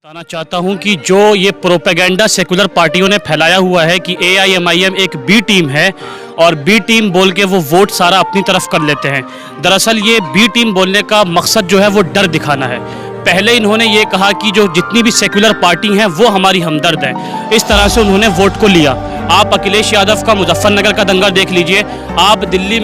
बताना चाहता हूं कि जो ये प्रोपेगेंडा सेकुलर पार्टियों ने फैलाया हुआ है कि एआईएमआईएम एक बी टीम है और बी टीम बोल के वो वोट सारा अपनी तरफ कर लेते हैं। दरअसल ये बी टीम बोलने का मकसद जो है वो डर दिखाना है। पहले इन्होंने ये कहा कि जो जितनी भी सेकुलर पार्टी हैं वो हमारी हमदर्द है। इस तरह से उन्होंने वोट को लिया। आप अखिलेश यादव का मुजफ्फरनगर का दंगा देख लीजिए, आप दिल्ली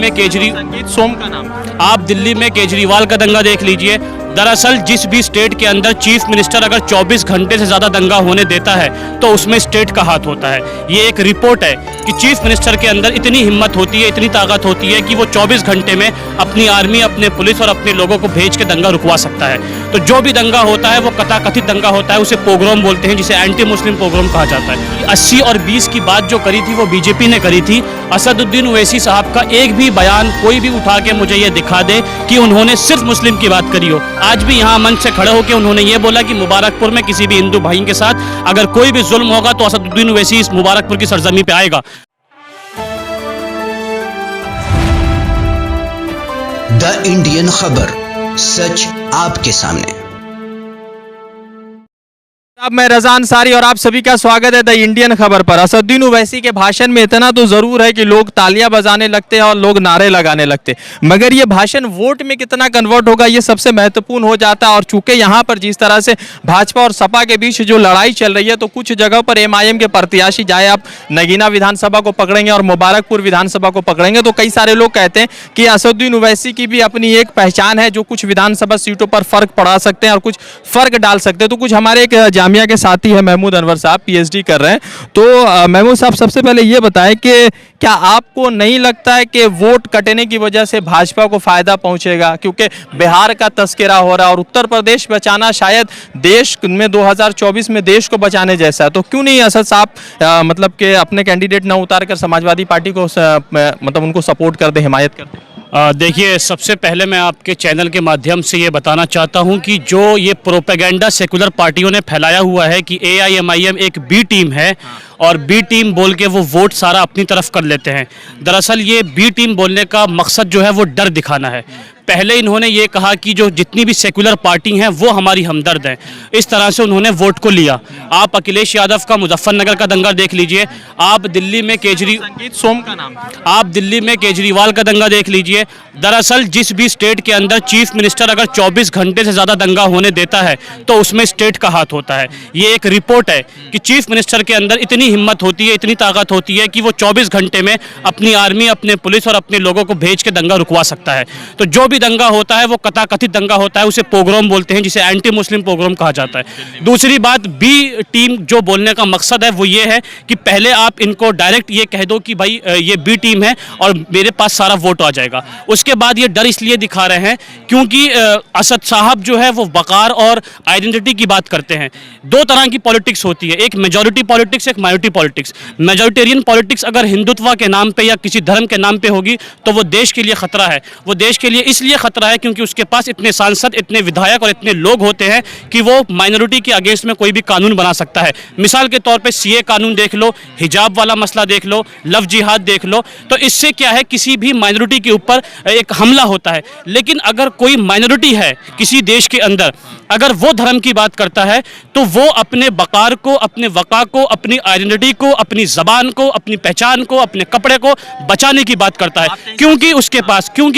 में केजरीवाल का दंगा देख लीजिए। दरअसल जिस भी स्टेट के अंदर चीफ मिनिस्टर अगर 24 घंटे से ज़्यादा दंगा होने देता है तो उसमें स्टेट का हाथ होता है। ये एक रिपोर्ट है कि चीफ मिनिस्टर के अंदर इतनी हिम्मत होती है, इतनी ताकत होती है कि वो 24 घंटे में अपनी आर्मी, अपने पुलिस और अपने लोगों को भेज के दंगा रुकवा सकता है। तो जो भी दंगा होता है वो कथाकथित दंगा होता है, उसे पोग्राम बोलते हैं, जिसे एंटी मुस्लिम पोग्राम कहा जाता है। 80 और 20 की बात जो करी थी वो बीजेपी ने करी थी। असदुद्दीन ओवैसी साहब का एक भी बयान कोई भी उठा के मुझे ये दिखा दे कि उन्होंने सिर्फ मुस्लिम की बात करी हो। आज भी यहाँ मंच से खड़े होकर उन्होंने ये बोला कि मुबारकपुर में किसी भी हिंदू भाई के साथ अगर कोई भी जुल्म होगा तो असदुद्दीन ओवैसी इस मुबारकपुर की सरजमी पे आएगा। द इंडियन खबर, सच आपके सामने। अब मैं रज़ा अंसारी और आप सभी का स्वागत है द इंडियन खबर पर। असदुद्दीन ओवैसी के भाषण में इतना तो जरूर है कि लोग तालियां बजाने लगते हैं और लोग नारे लगाने लगते हैं, मगर ये भाषण वोट में कितना कन्वर्ट होगा ये सबसे महत्वपूर्ण हो जाता है। और चूंकि यहाँ पर जिस तरह से भाजपा और सपा के बीच जो लड़ाई चल रही है, तो कुछ जगहों पर एमआईएम के प्रत्याशी, चाहे आप नगीना विधानसभा को पकड़ेंगे और मुबारकपुर विधानसभा को पकड़ेंगे, तो कई सारे लोग कहते हैं कि असदुद्दीन ओवैसी की भी अपनी एक पहचान है जो कुछ विधानसभा सीटों पर फर्क पड़ा सकते हैं और कुछ फर्क डाल सकते हैं। तो कुछ हमारे एक जामिया के साथी है महमूद अनवर साहब, पीएचडी कर रहे हैं। तो महमूद साहब, सबसे पहले ये बताएं कि क्या आपको नहीं लगता है कि वोट कटने की वजह से भाजपा को फायदा पहुंचेगा, क्योंकि बिहार का तस्करा हो रहा है और उत्तर प्रदेश बचाना शायद देश में 2024 में देश को बचाने जैसा है, तो क्यों नहीं असद साहब मतलब कि अपने कैंडिडेट ना उतार कर समाजवादी पार्टी को मतलब उनको सपोर्ट कर दे, हिमायत कर दे? देखिए, सबसे पहले मैं आपके चैनल के माध्यम से ये बताना चाहता हूं कि जो ये प्रोपेगेंडा सेकुलर पार्टियों ने फैलाया हुआ है कि एआईएमआईएम एक बी टीम है और बी टीम बोल के वो वोट सारा अपनी तरफ कर लेते हैं। दरअसल ये बी टीम बोलने का मकसद जो है वो डर दिखाना है। पहले इन्होंने ये कहा कि जो जितनी भी सेकुलर पार्टी हैं वो हमारी हमदर्द हैं। इस तरह से उन्होंने वोट को लिया। आप अखिलेश यादव का मुजफ्फरनगर का दंगा देख लीजिए, आप दिल्ली में केजरीवाल का दंगा देख लीजिए। दरअसल जिस भी स्टेट के अंदर चीफ मिनिस्टर अगर 24 घंटे से ज़्यादा दंगा होने देता है तो उसमें स्टेट का हाथ होता है। ये एक रिपोर्ट है कि चीफ मिनिस्टर के अंदर इतनी हिम्मत होती है, इतनी ताकत होती है कि वो 24 घंटे में अपनी आर्मी, अपने पुलिस और अपने लोगों को भेज के दंगा रुकवा सकता है। तो जो भी दंगा होता है वो कथाकथित दंगा होता है, उसे पोग्राम बोलते हैं, जिसे एंटी मुस्लिम पोग्राम कहा जाता है। दूसरी बात, बी टीम जो बोलने का मकसद है वो ये है कि पहले आप इनको डायरेक्ट ये कह दो कि भाई ये बी टीम है और मेरे पास सारा वोट आ जाएगा। उसके बाद ये डर इसलिए दिखा रहे हैं क्योंकि असद साहब जो है वो वकार और आइडेंटिटी की बात करते हैं। दो तरह की पॉलिटिक्स होती है, एक मेजॉरिटी पॉलिटिक्स, एक माइनॉरिटी पॉलिटिक्स। मेजॉरिटेरियन पॉलिटिक्स अगर हिंदुत्व के नाम पे या किसी धर्म के नाम पे होगी तो वो देश के लिए खतरा है। वो देश के लिए इसलिए खतरा है क्योंकि उसके पास इतने सांसद, इतने विधायक और इतने लोग होते हैं कि वो माइनॉरिटी के अगेंस्ट में कोई भी कानून बना सकता है। मिसाल के तौर पे सीए कानून देख लो, हिजाब वाला मसला देख लो, लव जिहाद देख लो। तो इससे क्या है, किसी भी माइनॉरिटी के ऊपर एक हमला होता है। लेकिन अगर कोई माइनॉरिटी है किसी देश के अंदर, अगर वो धर्म की बात करता है तो वो अपने वकार को, अपने वका को, अपनी आइडेंटिटी को, अपनी जबान को, अपनी पहचान को, अपने कपड़े को बचाने की बात करता है। क्योंकि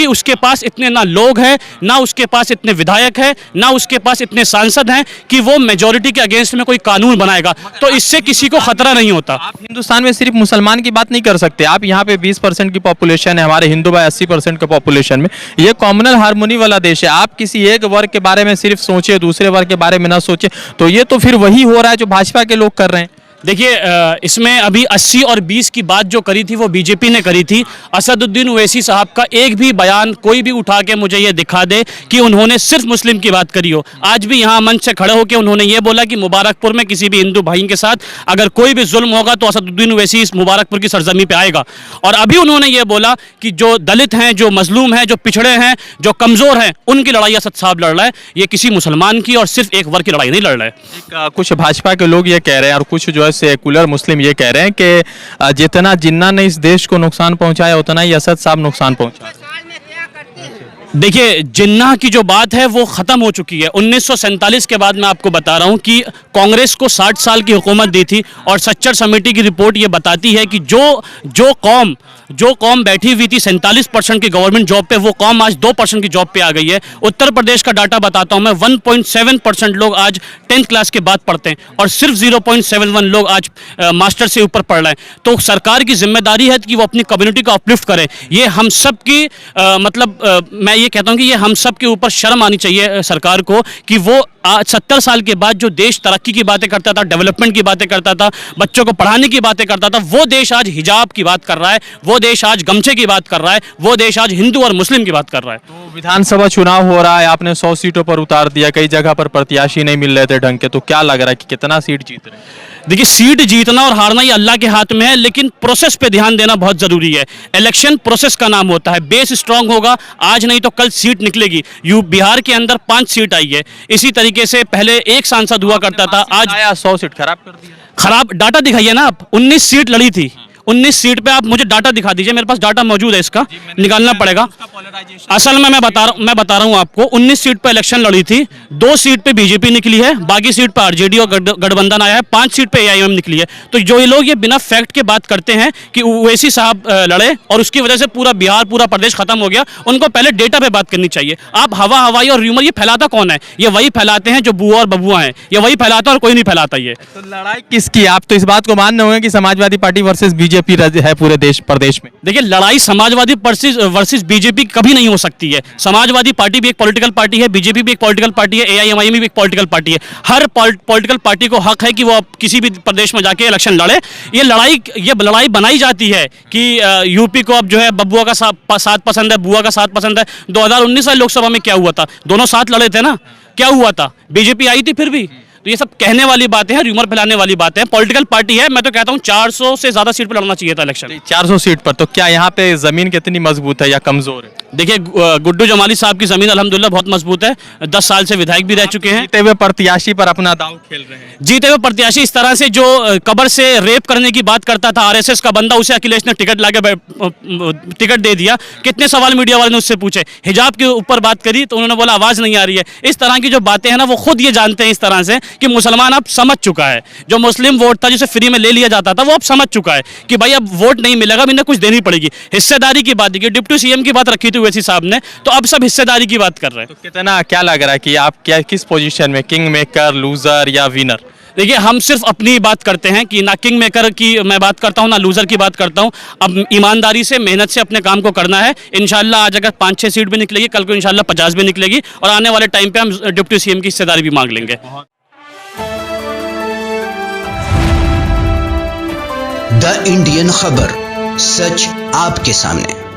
उसके पास इतने ना लोग हैं, ना उसके पास इतने विधायक हैं, ना उसके पास इतने सांसद हैं कि वो मेजॉरिटी के अगेंस्ट में कोई कानून बनाएगा। तो इससे किसी को खतरा नहीं होता। आप हिंदुस्तान में सिर्फ मुसलमान की बात नहीं कर सकते। आप यहाँ पे 20% की पॉपुलेशन है, हमारे हिंदू भाई 80% के पॉपुलेशन में। ये कॉमनल हार्मोनी वाला देश है। आप किसी एक वर्ग के बारे में सिर्फ सोचे, दूसरे वर्ग के बारे में ना सोचे, तो ये तो फिर वही हो रहा है जो भाजपा के लोग कर रहे हैं। देखिए, इसमें अभी 80 और 20 की बात जो करी थी वो बीजेपी ने करी थी। असदुद्दीन ओवैसी साहब का एक भी बयान कोई भी उठा के मुझे ये दिखा दे कि उन्होंने सिर्फ मुस्लिम की बात करी हो। आज भी यहाँ मंच से खड़े होकर उन्होंने ये बोला कि मुबारकपुर में किसी भी हिंदू भाई के साथ अगर कोई भी जुल्म होगा तो असदुद्दीन ओवैसी इस मुबारकपुर की सरजमी पे आएगा। और अभी उन्होंने ये बोला कि जो दलित हैं, जो मजलूम हैं, जो पिछड़े हैं, जो कमज़ोर हैं, उनकी लड़ाई असद साहब लड़ रहा है। ये किसी मुसलमान की और सिर्फ एक वर्ग की लड़ाई नहीं लड़ रहा है। कुछ भाजपा के लोग ये कह रहे हैं और कुछ जो है सेकुलर मुस्लिम ये कह रहे हैं कि जितना जिन्ना ने इस देश को नुकसान पहुंचाया उतना ही असद साहब नुकसान पहुंचा। देखिए, जिन्ना की जो बात है वो ख़त्म हो चुकी है। 1947 के बाद मैं आपको बता रहा हूँ कि कांग्रेस को 60 साल की हुकूमत दी थी और सच्चर समिति की रिपोर्ट ये बताती है कि जो कौम बैठी हुई थी 47% की गवर्नमेंट जॉब पे, वो कौम आज 2% की जॉब पे आ गई है। उत्तर प्रदेश का डाटा बताता हूँ मैं, 1.7% लोग आज 10th क्लास के बाद पढ़ते हैं और सिर्फ 0.71 लोग आज मास्टर से ऊपर पढ़ रहे हैं। तो सरकार की जिम्मेदारी है कि वो अपनी कम्युनिटी को अपलिफ्ट करे। ये हम सब की मैं ये कहता हूँ कि ये हम सब के ऊपर शर्म आनी चाहिए सरकार को कि वो 70 साल के बाद जो देश तरक्की की बातें करता था, डेवलपमेंट की बातें करता था, बच्चों को पढ़ाने की बातें करता था, वो देश आज हिजाब की बात कर रहा है, वो देश आज गमछे की बात कर रहा है, वो देश आज हिंदू और मुस्लिम की बात कर रहा है। तो विधानसभा चुनाव हो रहा है, आपने 100 सीटों पर उतार दिया, कई जगह पर प्रत्याशी नहीं मिल रहे थे ढंग के, तो क्या लग रहा है कि कितना सीट जीत रहे हैं? देखिए, सीट जीतना और हारना ये अल्लाह के हाथ में है, लेकिन प्रोसेस पे ध्यान देना बहुत जरूरी है। इलेक्शन प्रोसेस का नाम होता है। बेस स्ट्रांग होगा, आज नहीं तो कल सीट निकलेगी। बिहार के अंदर 5 सीट आई है। इसी तरीके से पहले एक सांसद हुआ करता था, आज आया 100 सीट खराब कर दिया। खराब डाटा दिखाइए ना आप। 19 सीट लड़ी थी, 19 सीट पे आप मुझे डाटा दिखा दीजिए। मेरे पास डाटा मौजूद है, इसका निकालना पड़ेगा। असल में मैं बता रहा हूं आपको, 19 सीट पे इलेक्शन लड़ी थी, 2 सीट पे बीजेपी निकली है, बाकी सीट पे आरजेडी और गठबंधन आया है, 5 सीट पे एआईएम निकली है। तो जो ये लोग ये बिना फैक्ट के बात करते हैं कि ओवैसी साहब लड़े और उसकी वजह से पूरा बिहार, पूरा प्रदेश खत्म हो गया, उनको पहले डेटा पे बात करनी चाहिए। आप हवाई और र्यूमर ये फैलाता कौन है? ये वही फैलाते हैं जो बुआ और बबुआ हैं, ये वही फैलाता और कोई नहीं फैलाता। ये तो लड़ाई किसकी? आप तो इस बात को मान रहे होंगे कि समाजवादी पार्टी वर्सेस बीजेपी है पूरे प्रदेश में। देखिए, लड़ाई समाजवादी वर्सेस बीजेपी कभी नहीं हो सकती है। समाजवादी पार्टी भी एक पॉलिटिकल पार्टी है, बीजेपी भी एक पॉलिटिकल पार्टी है, एआईएमआईएम भी एक पॉलिटिकल पार्टी है। हर पॉलिटिकल पार्टी को हक है कि वो किसी भी प्रदेश में जाके इलेक्शन लड़े। ये लड़ाई बनाई जाती है कि यूपी को अब जो है बबुआ का साथ पसंद है, बुआ का साथ पसंद है। 2019 वाली लोकसभा में क्या हुआ था? दोनों साथ लड़े थे ना, क्या हुआ था? बीजेपी आई थी फिर भी। तो ये सब कहने वाली बातें हैं, र्यूमर फैलाने वाली बातें हैं। पॉलिटिकल पार्टी है, मैं तो कहता हूँ 400 से ज्यादा सीट पर लड़ना चाहिए था इलेक्शन। 400 सीट पर तो क्या यहाँ पे जमीन कितनी मजबूत है या कमजोर है? देखिए, गुड्डू जमाली साहब की जमीन अल्हम्दुलिल्लाह बहुत मजबूत है। 10 साल से विधायक भी रह चुके हैं। जीते हुए प्रत्याशी पर अपना दांव खेल रहे हैं। जीते हुए प्रत्याशी इस तरह से जो कब्र से रेप करने की बात करता था आरएसएस का बंदा, उसे अखिलेश ने टिकट दे दिया। कितने सवाल मीडिया वाले ने उससे पूछे, हिजाब के ऊपर बात करी तो उन्होंने बोला आवाज नहीं आ रही है। इस तरह की जो बातें हैं ना, वो खुद ये जानते हैं इस तरह से कि मुसलमान अब समझ चुका है। जो मुस्लिम वोट था जिसे फ्री में ले लिया जाता था, वो अब समझ चुका है कि भाई अब वोट नहीं मिलेगा, इन्हें कुछ देनी पड़ेगी। हिस्सेदारी की बात की, डिप्टी सीएम की बात रखी थी ओवैसी साहब ने, तो अब सब हिस्सेदारी की बात कर रहे हैं। तो कितना क्या लग रहा है कि आप किस पोजीशन में, किंग मेकर, लूजर या विनर? देखिए, हम सिर्फ अपनी बात करते हैं कि ना किंग मेकर की मैं बात करता हूं, ना लूजर की बात करता हूं। अब ईमानदारी से, मेहनत से अपने काम को करना है। इंशाल्लाह आज अगर 5-6 सीट भी निकलेगी, कल को इंशाल्लाह 50 भी निकलेगी और आने वाले टाइम पे हम डिप्टी सीएम की हिस्सेदारी भी मांग लेंगे। द इंडियन खबर, सच आपके सामने।